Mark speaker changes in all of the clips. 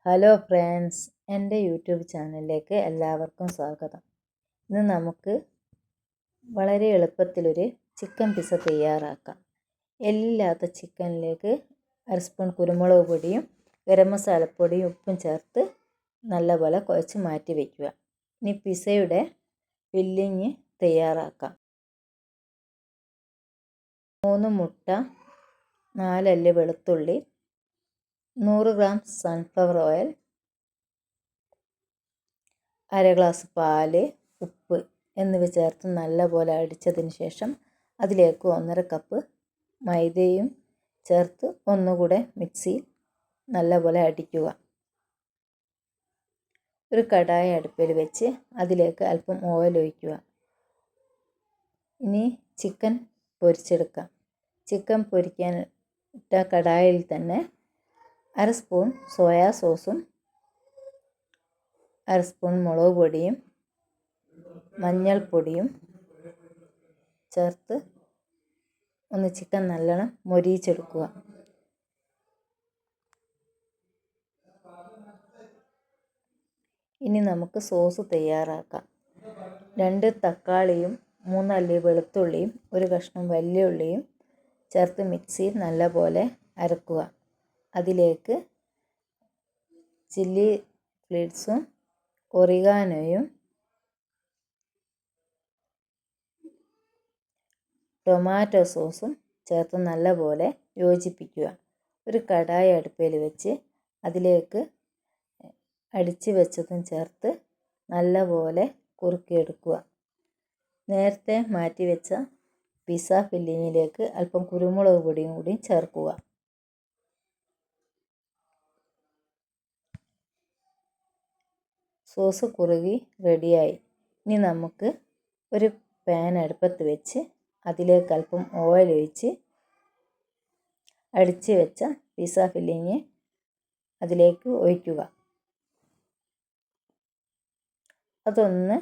Speaker 1: Hello friends, എൻ്റെ YouTube ചാനലിലേക്ക് എല്ലാവർക്കും സ്വാഗതം. ഇന്ന് നമുക്ക് വളരെ എളുപ്പത്തിലൊരു ചിക്കൻ പിസ്സ തയ്യാറാക്കാം. എല്ലില്ലാത്ത ചിക്കനിലേക്ക് 1 സ്പൂൺ കുരുമുളക് പൊടിയും ഗരം മസാലപ്പൊടിയും ഉപ്പും ചേർത്ത് നല്ലപോലെ കുഴച്ച് മാറ്റി വയ്ക്കുക. ഇനി പിസ്സയുടെ ഫില്ലിങ് തയ്യാറാക്കാം. 3 മുട്ട, 4 അല്ലി വെളുത്തുള്ളി, 100 ഗ്രാം സൺഫ്ലവർ ഓയിൽ, 1/2 ഗ്ലാസ് പാല്, ഉപ്പ് എന്നിവ ചേർത്ത് നല്ലപോലെ അടിച്ചതിന് ശേഷം അതിലേക്ക് 1.5 കപ്പ് മൈദയും ചേർത്ത് ഒന്നുകൂടെ മിക്സിയിൽ നല്ലപോലെ അടിക്കുക. ഒരു കടായി അടുപ്പിൽ വെച്ച് അതിലേക്ക് അല്പം ഓയിൽ ഒഴിക്കുക. ഇനി ചിക്കൻ പൊരിച്ചെടുക്കാം. ചിക്കൻ പൊരിക്കാൻ ഇട്ട കടായിൽ തന്നെ 1/2 സ്പൂൺ സോയാ സോസും 1/2 സ്പൂൺ മുളക് പൊടിയും മഞ്ഞൾപ്പൊടിയും ചേർത്ത് ഒന്ന് ചിക്കൻ നല്ലോണം മൊരിയിച്ചെടുക്കുക. ഇനി നമുക്ക് സോസ് തയ്യാറാക്കാം. 2 തക്കാളിയും 3 അല്ലി വെളുത്തുള്ളിയും 1 കഷ്ണം വലിയ ഉള്ളിയും ചേർത്ത് മിക്സിയിൽ നല്ലപോലെ അരക്കുക. അതിലേക്ക് ചില്ലി ഫ്ലേക്സും ഒറിഗാനോയും ടൊമാറ്റോ സോസും ചേർത്ത് നല്ലപോലെ യോജിപ്പിക്കുക. ഒരു കടായി അടുപ്പിൽ വെച്ച് അതിലേക്ക് അടിച്ച് വെച്ചതും ചേർത്ത് നല്ലപോലെ കുറുക്കിയെടുക്കുക. നേരത്തെ മാറ്റി വെച്ച പിസ്സ ഫില്ലിങ്ങിലേക്ക് അല്പം കുരുമുളക് പൊടിയും കൂടി ചേർക്കുക. സോസ് കുറുകി റെഡിയായി. ഇനി നമുക്ക് ഒരു പാൻ അടുപ്പത്ത് വെച്ച് അതിലേക്ക് അല്പം ഓയിൽ ഒഴിച്ച് അടിച്ച് വെച്ച പിസ്സ ഫില്ലിങ് അതിലേക്ക് ഒഴിക്കുക. അതൊന്ന്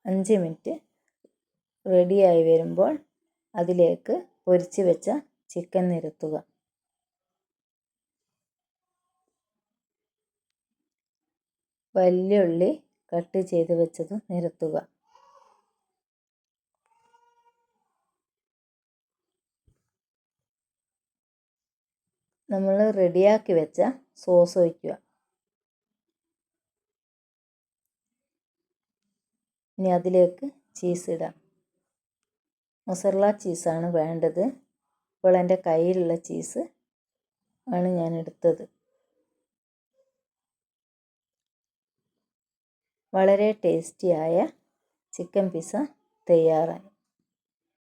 Speaker 1: 5 മിനിറ്റ് റെഡിയായി വരുമ്പോൾ അതിലേക്ക് പൊരിച്ച് വെച്ച ചിക്കൻ നിരത്തുക. വലിയ ഉള്ളി കട്ട് ചെയ്ത് വെച്ചത് നിരത്തുക. നമ്മൾ റെഡിയാക്കി വെച്ച സോസ് ഒഴിക്കുക. ഇനി അതിലേക്ക് ചീസ് ഇടാം. മൊസറല്ല ചീസാണ് വേണ്ടത്. ഇപ്പോൾ എൻ്റെ കയ്യിലുള്ള ചീസ് ആണ് ഞാൻ എടുത്തത്. വളരെ ടേസ്റ്റിയായ ചിക്കൻ പിസ്സ തയ്യാറായി.